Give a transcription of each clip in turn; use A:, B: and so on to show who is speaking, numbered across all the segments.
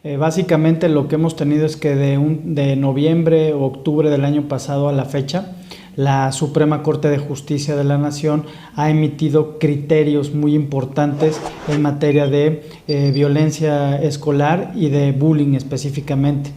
A: Básicamente lo que hemos tenido es que de noviembre o octubre del año pasado a la fecha, la Suprema Corte de Justicia de la Nación ha emitido criterios muy importantes en materia de violencia escolar y de bullying específicamente.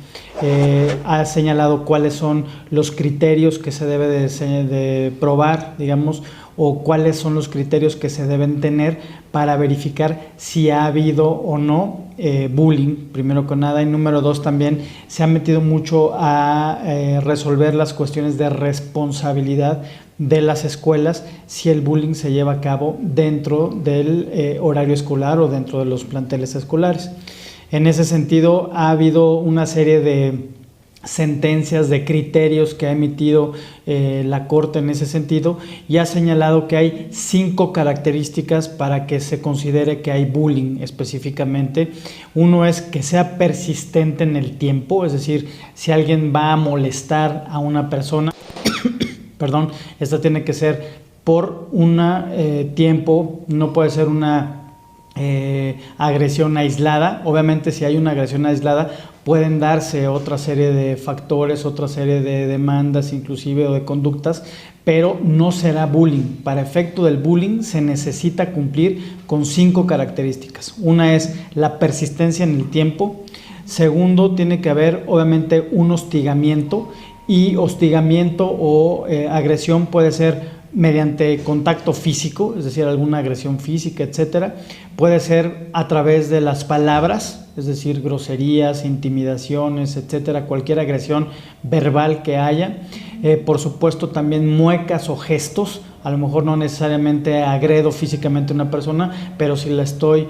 A: Ha señalado cuáles son los criterios que se debe de probar, digamos, o cuáles son los criterios que se deben tener para verificar si ha habido o no bullying, primero que nada, y número dos, también se ha metido mucho a resolver las cuestiones de responsabilidad de las escuelas si el bullying se lleva a cabo dentro del horario escolar o dentro de los planteles escolares. En ese sentido, ha habido una serie de sentencias, de criterios que ha emitido la Corte en ese sentido, y ha señalado que hay 5 características para que se considere que hay bullying específicamente. Uno es que sea persistente en el tiempo, es decir, si alguien va a molestar a una persona, perdón, esta tiene que ser por un tiempo, no puede ser una agresión aislada. Obviamente, si hay una agresión aislada, pueden darse otra serie de factores, otra serie de demandas inclusive o de conductas, pero no será bullying. Para efecto del bullying se necesita cumplir con 5 características. Una es la persistencia en el tiempo. Segundo, tiene que haber obviamente un hostigamiento, y hostigamiento o agresión puede ser mediante contacto físico, es decir, alguna agresión física, etcétera. Puede ser a través de las palabras, es decir, groserías, intimidaciones, etcétera, cualquier agresión verbal que haya. Por supuesto, también muecas o gestos. A lo mejor no necesariamente agredo físicamente a una persona, pero si la estoy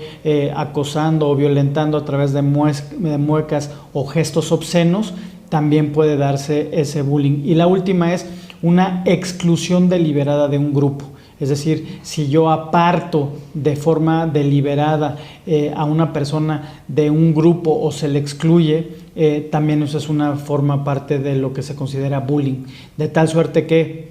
A: acosando o violentando a través de muecas o gestos obscenos, también puede darse ese bullying. Y la última es una exclusión deliberada de un grupo. Es decir, si yo aparto de forma deliberada a una persona de un grupo o se le excluye, también eso es una forma parte de lo que se considera bullying. De tal suerte que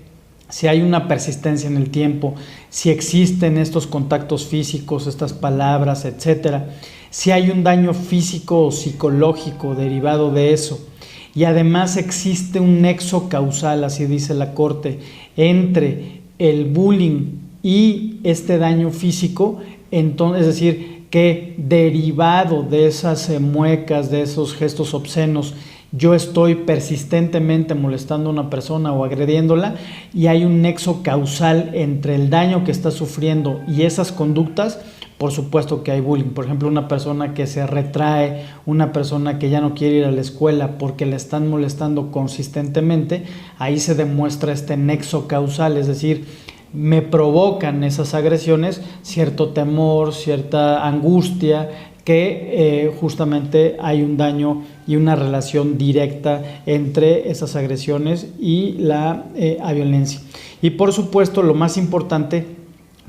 A: si hay una persistencia en el tiempo, si existen estos contactos físicos, estas palabras, etcétera, si hay un daño físico o psicológico derivado de eso, y además existe un nexo causal, así dice la Corte, entre el bullying y este daño físico, entonces, es decir, que derivado de esas muecas, de esos gestos obscenos, yo estoy persistentemente molestando a una persona o agrediéndola, y hay un nexo causal entre el daño que está sufriendo y esas conductas, por supuesto que hay bullying. Por ejemplo, una persona que se retrae, una persona que ya no quiere ir a la escuela porque le están molestando consistentemente, ahí se demuestra este nexo causal, es decir, me provocan esas agresiones cierto temor, cierta angustia, que justamente hay un daño y una relación directa entre esas agresiones y la violencia. Y por supuesto, lo más importante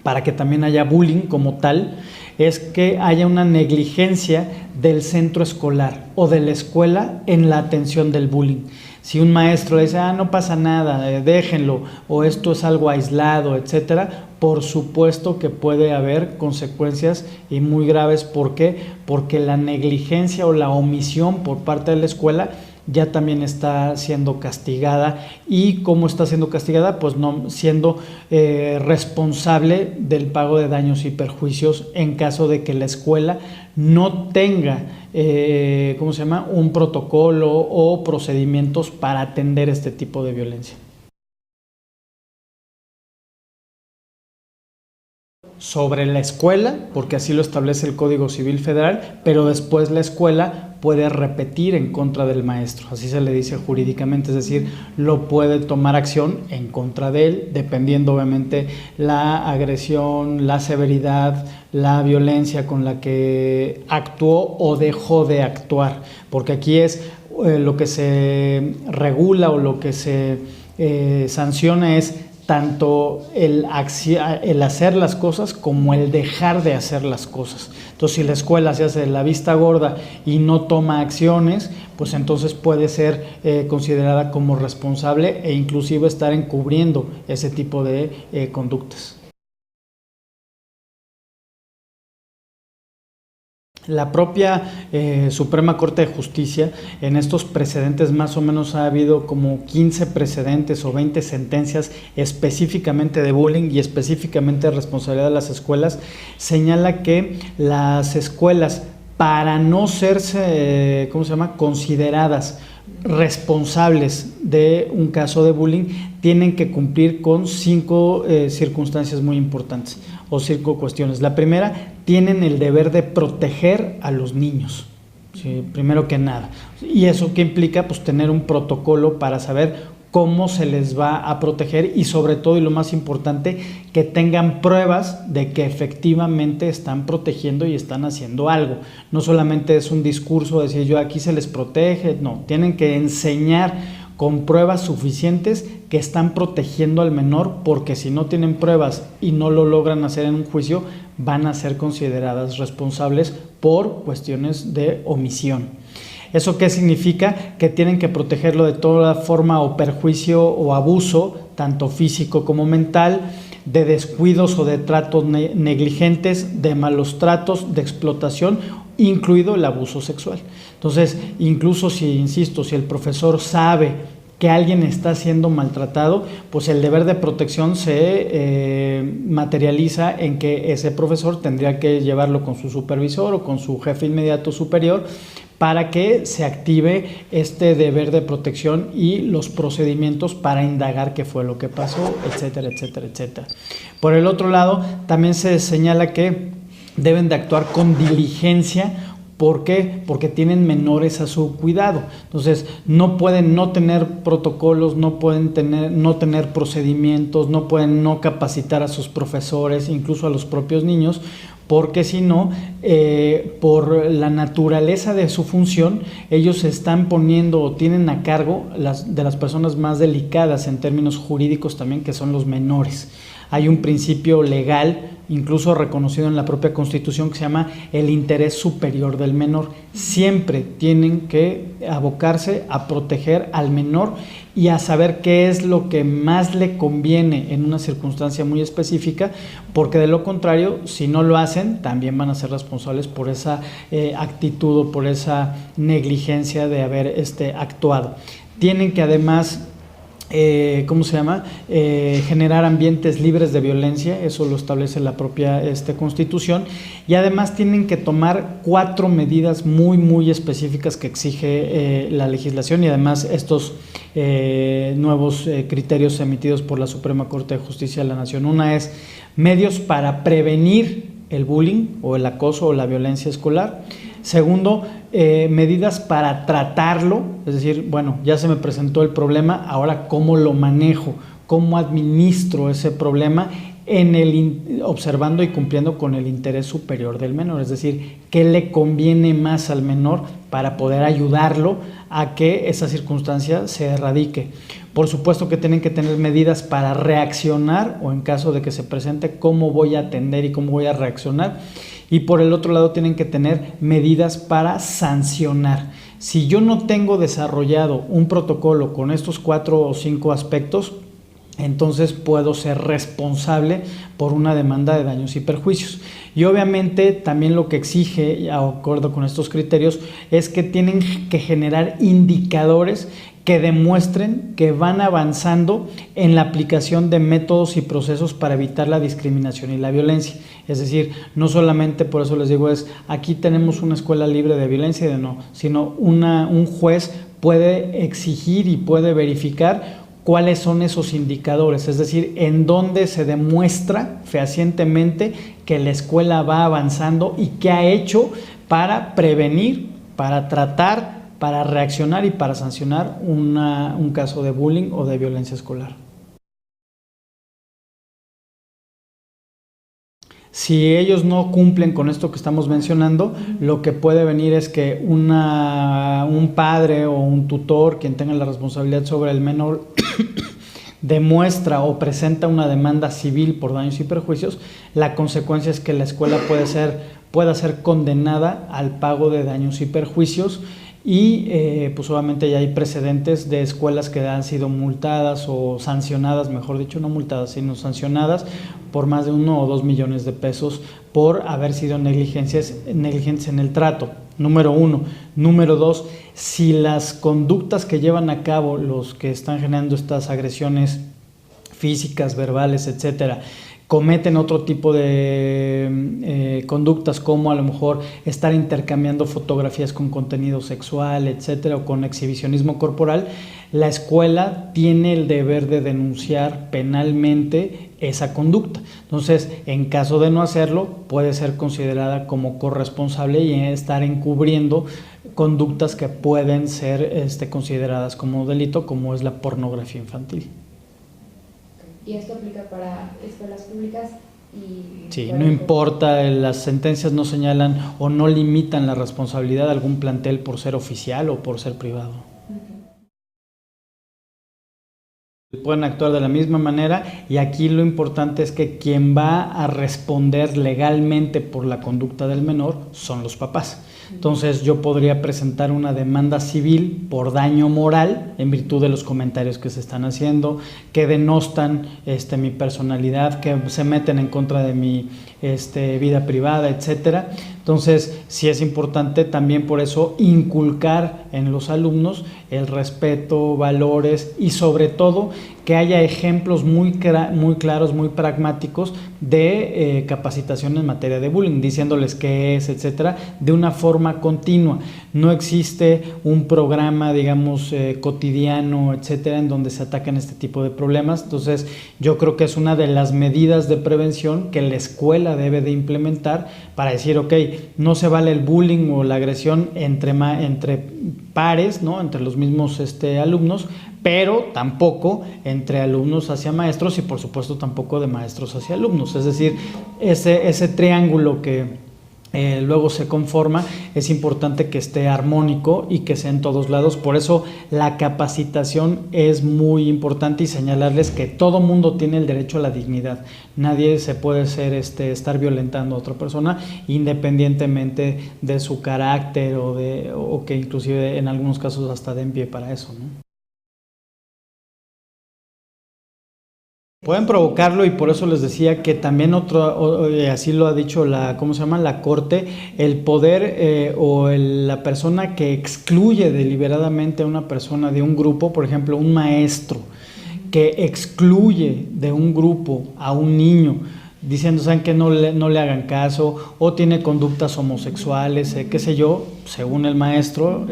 A: para que también haya bullying como tal, es que haya una negligencia del centro escolar o de la escuela en la atención del bullying. Si un maestro dice, no pasa nada, déjenlo, o esto es algo aislado, etcétera, por supuesto que puede haber consecuencias y muy graves. ¿Por qué? Porque la negligencia o la omisión por parte de la escuela ya también está siendo castigada. ¿Y cómo está siendo castigada? Pues no siendo responsable del pago de daños y perjuicios en caso de que la escuela no tenga un protocolo o procedimientos para atender este tipo de violencia. Sobre la escuela, porque así lo establece el Código Civil Federal, pero después la escuela puede repetir en contra del maestro, así se le dice jurídicamente, es decir, lo puede tomar acción en contra de él, dependiendo obviamente la agresión, la severidad, la violencia con la que actuó o dejó de actuar, porque aquí es lo que se regula o lo que se sanciona es tanto el hacer las cosas como el dejar de hacer las cosas. Entonces, si la escuela se hace la vista gorda y no toma acciones, pues entonces puede ser considerada como responsable e inclusive estar encubriendo ese tipo de conductas. La propia Suprema Corte de Justicia, en estos precedentes más o menos ha habido como 15 precedentes o 20 sentencias específicamente de bullying y específicamente de responsabilidad de las escuelas, señala que las escuelas, para no serse, consideradas responsables de un caso de bullying, tienen que cumplir con 5 circunstancias muy importantes o 5 cuestiones. La primera, tienen el deber de proteger a los niños, ¿sí? Primero que nada. ¿Y eso qué implica? Pues tener un protocolo para saber cómo se les va a proteger y sobre todo, y lo más importante, que tengan pruebas de que efectivamente están protegiendo y están haciendo algo. No solamente es un discurso de decir yo aquí se les protege, no, tienen que enseñar con pruebas suficientes que están protegiendo al menor, porque si no tienen pruebas y no lo logran hacer en un juicio, van a ser consideradas responsables por cuestiones de omisión. ¿Eso qué significa? Que tienen que protegerlo de toda forma o perjuicio o abuso, tanto físico como mental, de descuidos o de tratos negligentes, de malos tratos, de explotación, incluido el abuso sexual. Entonces, incluso si el profesor sabe que alguien está siendo maltratado, pues el deber de protección se materializa en que ese profesor tendría que llevarlo con su supervisor o con su jefe inmediato superior para que se active este deber de protección y los procedimientos para indagar qué fue lo que pasó, etcétera, etcétera, etcétera. Por el otro lado, también se señala que deben de actuar con diligencia. ¿Por qué? Porque tienen menores a su cuidado. Entonces, no pueden no tener protocolos, no pueden no tener procedimientos, no pueden no capacitar a sus profesores, incluso a los propios niños, porque si no, por la naturaleza de su función, ellos se están poniendo o tienen a cargo de las personas más delicadas en términos jurídicos también, que son los menores. Hay un principio legal, incluso reconocido en la propia Constitución, que se llama el interés superior del menor. Siempre tienen que abocarse a proteger al menor y a saber qué es lo que más le conviene en una circunstancia muy específica, porque de lo contrario, si no lo hacen, también van a ser responsables por esa actitud o por esa negligencia de haber actuado. Tienen que además generar ambientes libres de violencia, eso lo establece la propia Constitución, y además tienen que tomar 4 medidas muy, muy específicas que exige la legislación y además estos nuevos criterios emitidos por la Suprema Corte de Justicia de la Nación. Una es medios para prevenir el bullying o el acoso o la violencia escolar. Segundo, medidas para tratarlo, es decir, bueno, ya se me presentó el problema, ahora cómo lo manejo, cómo administro ese problema observando y cumpliendo con el interés superior del menor, es decir, qué le conviene más al menor para poder ayudarlo a que esa circunstancia se erradique. Por supuesto que tienen que tener medidas para reaccionar o en caso de que se presente, cómo voy a atender y cómo voy a reaccionar. Y por el otro lado tienen que tener medidas para sancionar. Si yo no tengo desarrollado un protocolo con estos 4 o 5 aspectos, entonces puedo ser responsable por una demanda de daños y perjuicios. Y obviamente también lo que exige, de acuerdo con estos criterios, es que tienen que generar indicadores que demuestren que van avanzando en la aplicación de métodos y procesos para evitar la discriminación y la violencia. Es decir, no solamente, por eso les digo, aquí tenemos una escuela libre de violencia y de no, sino un juez puede exigir y puede verificar cuáles son esos indicadores, es decir, en dónde se demuestra fehacientemente que la escuela va avanzando y qué ha hecho para prevenir, para tratar, para reaccionar y para sancionar un caso de bullying o de violencia escolar. Si ellos no cumplen con esto que estamos mencionando, lo que puede venir es que un padre o un tutor, quien tenga la responsabilidad sobre el menor, demuestra o presenta una demanda civil por daños y perjuicios. La consecuencia es que la escuela pueda ser condenada al pago de daños y perjuicios. Y pues obviamente ya hay precedentes de escuelas que han sido multadas o sancionadas, mejor dicho, no multadas, sino sancionadas por más de 1 o 2 millones de pesos por haber sido negligentes en el trato. Número 1. Número 2, si las conductas que llevan a cabo los que están generando estas agresiones físicas, verbales, etcétera, cometen otro tipo de conductas, como a lo mejor estar intercambiando fotografías con contenido sexual, etcétera, o con exhibicionismo corporal, la escuela tiene el deber de denunciar penalmente esa conducta. Entonces, en caso de no hacerlo, puede ser considerada como corresponsable y estar encubriendo conductas que pueden ser consideradas como delito, como es la pornografía infantil.
B: ¿Y esto aplica para escuelas públicas?
A: Sí, no importa, las sentencias no señalan o no limitan la responsabilidad de algún plantel por ser oficial o por ser privado. Pueden actuar de la misma manera, y aquí lo importante es que quien va a responder legalmente por la conducta del menor son los papás. Entonces yo podría presentar una demanda civil por daño moral en virtud de los comentarios que se están haciendo, que denostan mi personalidad, que se meten en contra de mi vida privada, etcétera. Entonces sí es importante también por eso inculcar en los alumnos el respeto, valores y sobre todo que haya ejemplos muy claros, muy pragmáticos de capacitación en materia de bullying, diciéndoles qué es, etcétera, de una forma continua. No existe un programa, digamos, cotidiano, etcétera, en donde se atacan este tipo de problemas. Entonces, yo creo que es una de las medidas de prevención que la escuela debe de implementar para decir, ok, no se vale el bullying o la agresión entre pares, ¿no? Entre los mismos alumnos, pero tampoco entre alumnos hacia maestros y por supuesto tampoco de maestros hacia alumnos. Es decir, ese triángulo que luego se conforma, es importante que esté armónico y que sea en todos lados. Por eso la capacitación es muy importante y señalarles que todo mundo tiene el derecho a la dignidad. Nadie se puede estar violentando a otra persona independientemente de su carácter o que inclusive en algunos casos hasta den pie para eso, ¿no? Pueden provocarlo, y por eso les decía que también así lo ha dicho la Corte, el poder la persona que excluye deliberadamente a una persona de un grupo, por ejemplo, un maestro que excluye de un grupo a un niño, diciendo, ¿saben qué? No le hagan caso, o tiene conductas homosexuales, qué sé yo, según el maestro,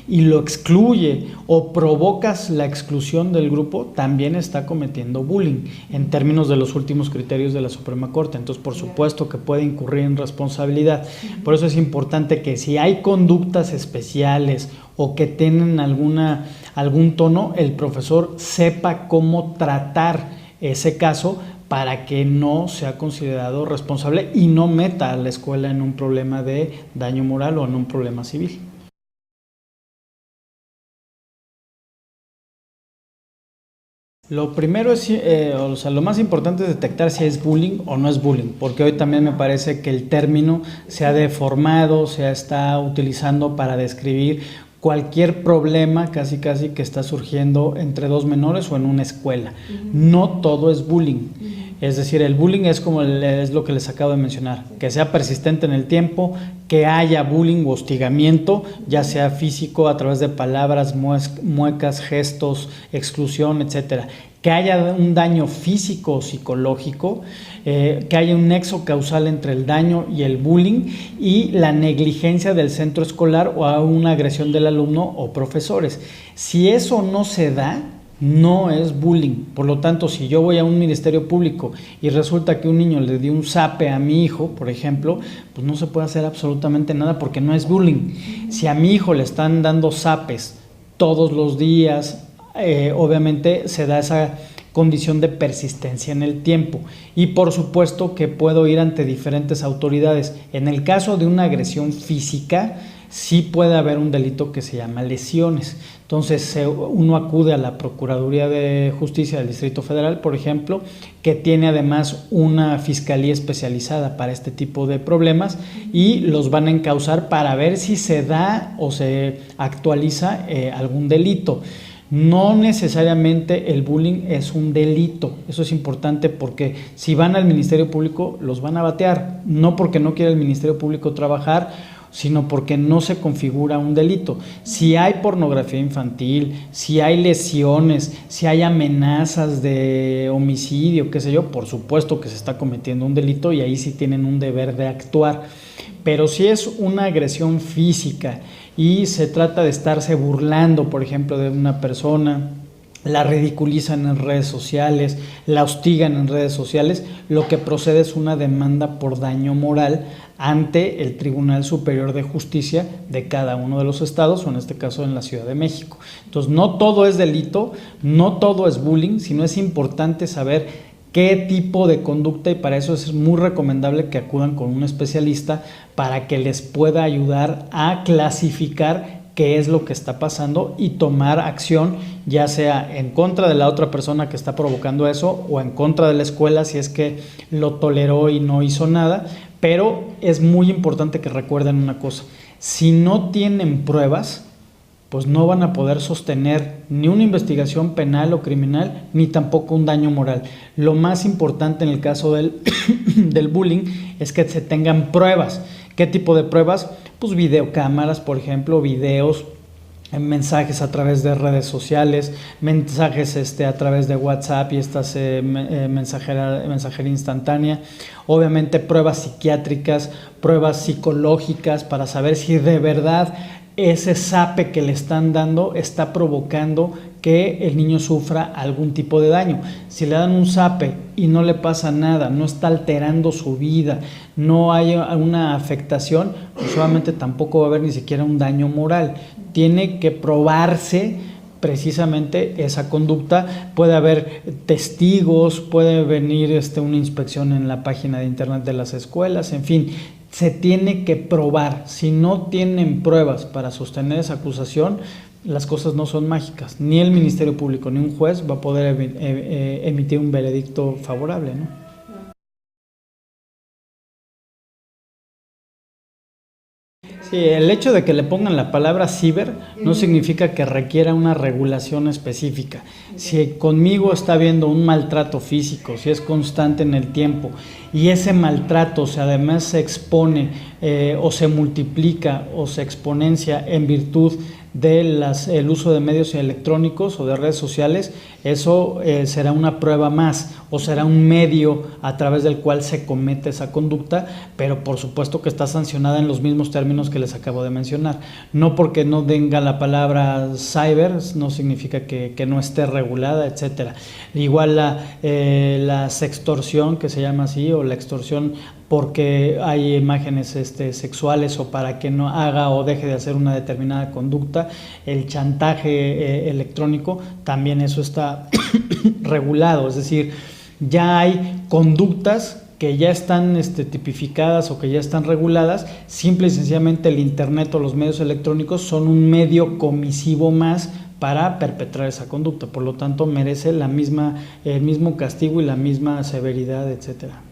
A: y lo excluye o provocas la exclusión del grupo, también está cometiendo bullying en términos de los últimos criterios de la Suprema Corte. Entonces, por supuesto que puede incurrir en responsabilidad. Por eso es importante que si hay conductas especiales o que tienen algún tono, el profesor sepa cómo tratar ese caso para que no sea considerado responsable y no meta a la escuela en un problema de daño moral o en un problema civil. Lo primero es, lo más importante es detectar si es bullying o no es bullying, porque hoy también me parece que el término se ha deformado, se está utilizando para describir cualquier problema casi que está surgiendo entre dos menores o en una escuela. No todo es bullying. Es decir, el bullying es lo que les acabo de mencionar, que sea persistente en el tiempo, que haya bullying o hostigamiento, ya sea físico a través de palabras, muecas, gestos, exclusión, etcétera. Que haya un daño físico o psicológico, que haya un nexo causal entre el daño y el bullying y la negligencia del centro escolar o a una agresión del alumno o profesores. Si eso no se da, no es bullying. Por lo tanto, si yo voy a un ministerio público y resulta que un niño le dio un zape a mi hijo, por ejemplo, pues no se puede hacer absolutamente nada porque no es bullying. Si a mi hijo le están dando zapes todos los días, obviamente se da esa condición de persistencia en el tiempo y por supuesto que puedo ir ante diferentes autoridades. En el caso de una agresión física, sí puede haber un delito que se llama lesiones. Entonces uno acude a la Procuraduría de Justicia del Distrito Federal, por ejemplo, que tiene además una fiscalía especializada para este tipo de problemas y los van a encauzar para ver si se da o se actualiza algún delito. No necesariamente el bullying es un delito, eso es importante porque si van al Ministerio Público los van a batear, no porque no quiera el Ministerio Público trabajar, sino porque no se configura un delito. Si hay pornografía infantil, si hay lesiones, si hay amenazas de homicidio, qué sé yo, por supuesto que se está cometiendo un delito y ahí sí tienen un deber de actuar. Pero si es una agresión física y se trata de estarse burlando, por ejemplo, de una persona, la ridiculizan en redes sociales, la hostigan en redes sociales, lo que procede es una demanda por daño moral ante el Tribunal Superior de Justicia de cada uno de los estados, o en este caso en la Ciudad de México. Entonces, no todo es delito, no todo es bullying, sino es importante saber qué tipo de conducta, y para eso es muy recomendable que acudan con un especialista para que les pueda ayudar a clasificar qué es lo que está pasando y tomar acción, ya sea en contra de la otra persona que está provocando eso o en contra de la escuela si es que lo toleró y no hizo nada. Pero es muy importante que recuerden una cosa: si no tienen pruebas, pues no van a poder sostener ni una investigación penal o criminal, ni tampoco un daño moral. Lo más importante en el caso del bullying es que se tengan pruebas. ¿Qué tipo de pruebas? Pues videocámaras, por ejemplo, videos, mensajes a través de redes sociales, mensajes a través de WhatsApp y estas mensajería instantánea, obviamente pruebas psiquiátricas, pruebas psicológicas para saber si de verdad ese zape que le están dando está provocando que el niño sufra algún tipo de daño. Si le dan un zape y no le pasa nada, no está alterando su vida, no hay una afectación, pues obviamente tampoco va a haber ni siquiera un daño moral. Tiene que probarse precisamente esa conducta. Puede haber testigos, puede venir una inspección en la página de internet de las escuelas, en fin, se tiene que probar. Si no tienen pruebas para sostener esa acusación, las cosas no son mágicas. Ni el Ministerio Público ni un juez va a poder emitir un veredicto favorable, ¿no? Sí, el hecho de que le pongan la palabra ciber no significa que requiera una regulación específica. Si conmigo está habiendo un maltrato físico, si es constante en el tiempo y ese maltrato además se expone o se multiplica o se exponencia en virtud del uso de medios electrónicos o de redes sociales, eso será una prueba más o será un medio a través del cual se comete esa conducta, pero por supuesto que está sancionada en los mismos términos que les acabo de mencionar. No porque no tenga la palabra cyber no significa que no esté regulada, etcétera. Igual la sextorsión, que se llama así, o la extorsión porque hay imágenes sexuales o para que no haga o deje de hacer una determinada conducta, el chantaje electrónico, también eso está regulado. Es decir, ya hay conductas que ya están tipificadas o que ya están reguladas. Simple y sencillamente el internet o los medios electrónicos son un medio comisivo más para perpetrar esa conducta, por lo tanto merece el mismo castigo y la misma severidad, etcétera.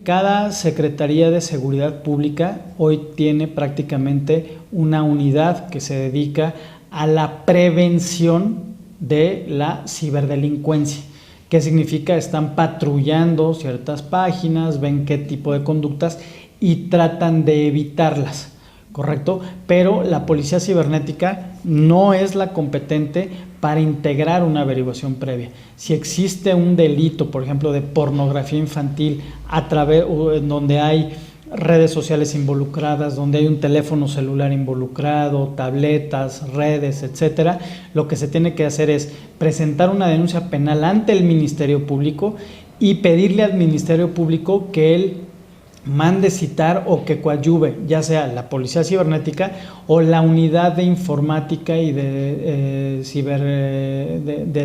A: Cada Secretaría de Seguridad Pública hoy tiene prácticamente una unidad que se dedica a la prevención de la ciberdelincuencia. ¿Qué significa? Están patrullando ciertas páginas, ven qué tipo de conductas y tratan de evitarlas, ¿correcto? Pero la policía cibernética no es la competente para integrar una averiguación previa. Si existe un delito, por ejemplo, de pornografía infantil donde hay redes sociales involucradas, donde hay un teléfono celular involucrado, tabletas, redes, etcétera, lo que se tiene que hacer es presentar una denuncia penal ante el Ministerio Público y pedirle al Ministerio Público que él mande citar o que coadyuve, ya sea la policía cibernética o la unidad de informática y de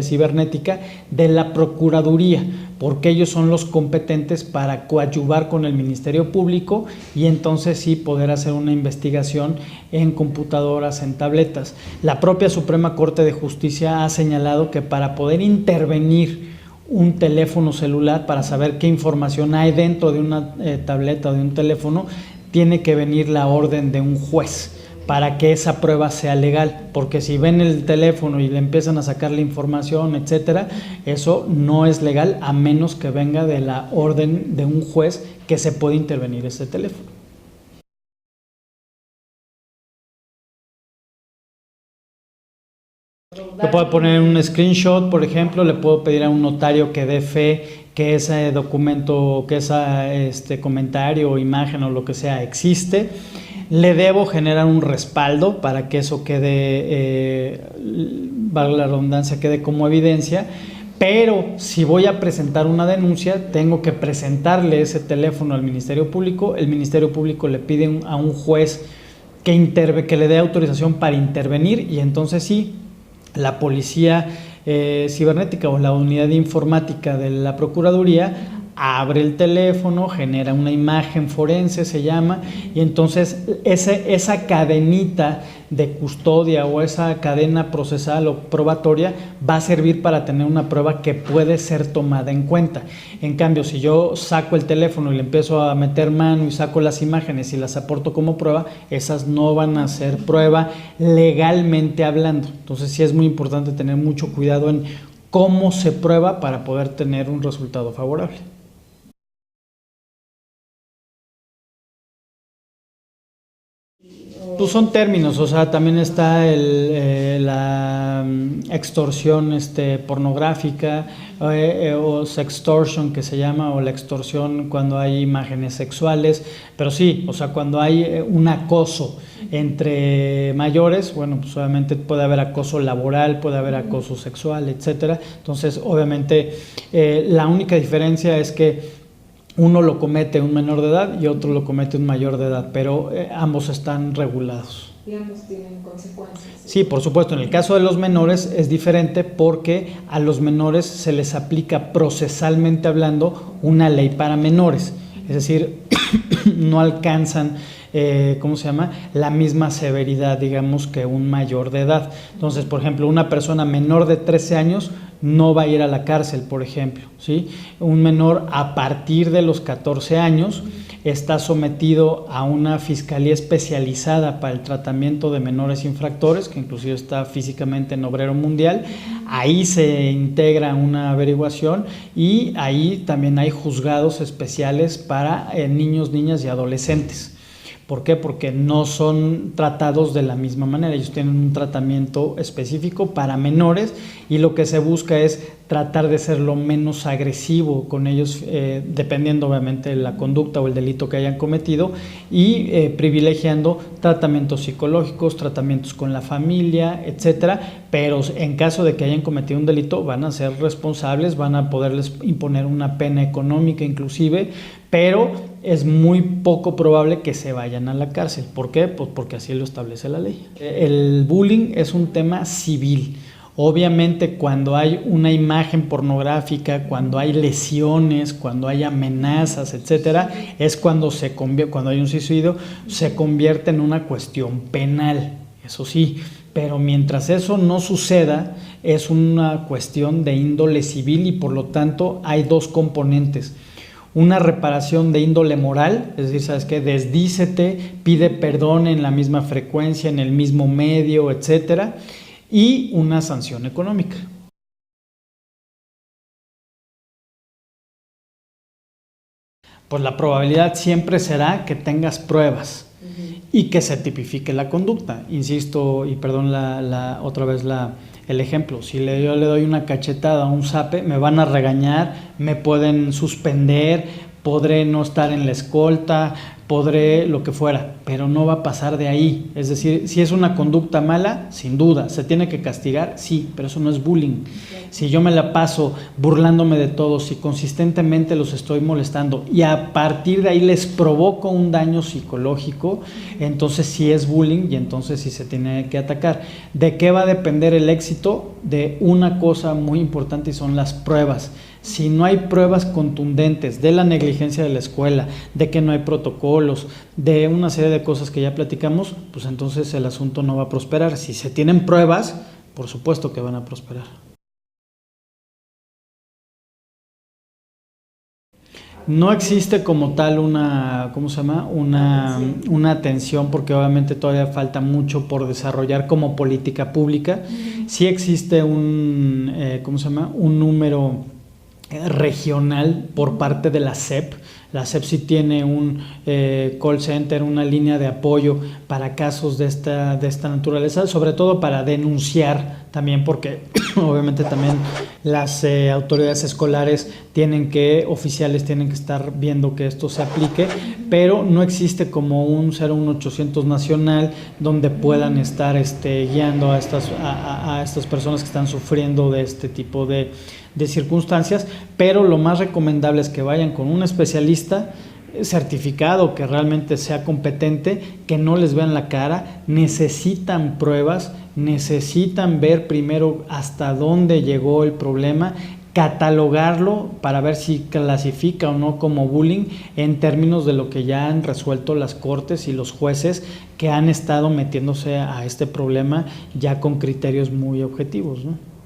A: cibernética de la Procuraduría, porque ellos son los competentes para coadyuvar con el Ministerio Público y entonces sí poder hacer una investigación en computadoras, en tabletas. La propia Suprema Corte de Justicia ha señalado que para poder intervenir un teléfono celular, para saber qué información hay dentro de una tableta o de un teléfono, tiene que venir la orden de un juez. para que esa prueba sea legal, porque si ven el teléfono y le empiezan a sacar la información, etcétera, eso no es legal a menos que venga de la orden de un juez que se puede intervenir ese teléfono. Le puedo poner un screenshot, por ejemplo, le puedo pedir a un notario que dé fe que ese documento, que ese comentario o imagen o lo que sea existe. Le debo generar un respaldo para que eso quede, valga la redundancia, quede como evidencia. Pero si voy a presentar una denuncia, tengo que presentarle ese teléfono al Ministerio Público. El Ministerio Público le pide a un juez que le dé autorización para intervenir, y entonces sí, la policía cibernética o la unidad de informática de la Procuraduría abre el teléfono, genera una imagen forense, se llama, y entonces esa cadenita de custodia o esa cadena procesal o probatoria va a servir para tener una prueba que puede ser tomada en cuenta. En cambio, si yo saco el teléfono y le empiezo a meter mano y saco las imágenes y las aporto como prueba, esas no van a ser prueba legalmente hablando. Entonces sí es muy importante tener mucho cuidado en cómo se prueba para poder tener un resultado favorable. Pues son términos, o sea, también está la extorsión pornográfica o sextortion, que se llama, o la extorsión cuando hay imágenes sexuales, pero sí, o sea, cuando hay un acoso entre mayores, bueno, pues obviamente puede haber acoso laboral, puede haber acoso sexual, etcétera. Entonces, obviamente, la única diferencia es que uno lo comete un menor de edad y otro lo comete un mayor de edad, pero ambos están regulados.
B: Y ambos tienen consecuencias.
A: Sí, por supuesto. En el caso de los menores es diferente porque a los menores se les aplica procesalmente hablando una ley para menores. Es decir, no alcanzan la misma severidad, digamos, que un mayor de edad. Entonces, por ejemplo, una persona menor de 13 años no va a ir a la cárcel, por ejemplo, ¿sí? Un menor a partir de los 14 años está sometido a una fiscalía especializada para el tratamiento de menores infractores, que inclusive está físicamente en Obrero Mundial. Ahí se integra una averiguación y ahí también hay juzgados especiales para niños, niñas y adolescentes. ¿Por qué? Porque no son tratados de la misma manera. Ellos tienen un tratamiento específico para menores y lo que se busca es tratar de ser lo menos agresivo con ellos, dependiendo obviamente de la conducta o el delito que hayan cometido, y privilegiando tratamientos psicológicos, tratamientos con la familia, etcétera. Pero en caso de que hayan cometido un delito, van a ser responsables, van a poderles imponer una pena económica inclusive, pero es muy poco probable que se vayan a la cárcel. ¿Por qué? Pues porque así lo establece la ley. El bullying es un tema civil. Obviamente, cuando hay una imagen pornográfica, cuando hay lesiones, cuando hay amenazas, etcétera, es cuando hay un suicidio, se convierte en una cuestión penal, eso sí. Pero mientras eso no suceda, es una cuestión de índole civil y por lo tanto hay dos componentes. Una reparación de índole moral, es decir, ¿sabes qué? Desdícete, pide perdón en la misma frecuencia, en el mismo medio, etcétera, y una sanción económica. Pues la probabilidad siempre será que tengas pruebas y que se tipifique la conducta. Insisto, y perdón otra vez el ejemplo, si yo le doy una cachetada a un zape, me van a regañar, me pueden suspender, podré no estar en la escolta, podré lo que fuera, pero no va a pasar de ahí. Es decir, si es una conducta mala, sin duda, ¿se tiene que castigar? Sí, pero eso no es bullying. Si yo me la paso burlándome de todos y consistentemente los estoy molestando y a partir de ahí les provoco un daño psicológico, entonces sí es bullying y entonces sí se tiene que atacar. ¿De qué va a depender el éxito? De una cosa muy importante y son las pruebas. Si no hay pruebas contundentes de la negligencia de la escuela, de que no hay protocolos, de una serie de cosas que ya platicamos, pues entonces el asunto no va a prosperar. Si se tienen pruebas, por supuesto que van a prosperar. No existe como tal una, ¿cómo se llama? Una atención, porque obviamente todavía falta mucho por desarrollar como política pública. Sí existe ¿cómo se llama? Un número regional por parte de la SEP. La SEP sí tiene un call center, una línea de apoyo para casos de esta naturaleza, sobre todo para denunciar también, porque obviamente también las autoridades escolares oficiales tienen que estar viendo que esto se aplique, pero no existe como un 01800 nacional donde puedan estar guiando a estas personas que están sufriendo de este tipo de circunstancias, pero lo más recomendable es que vayan con un especialista certificado, que realmente sea competente, que no les vean la cara. Necesitan pruebas, necesitan ver primero hasta dónde llegó el problema, catalogarlo para ver si clasifica o no como bullying en términos de lo que ya han resuelto las cortes y los jueces que han estado metiéndose a este problema ya con criterios muy objetivos, ¿no?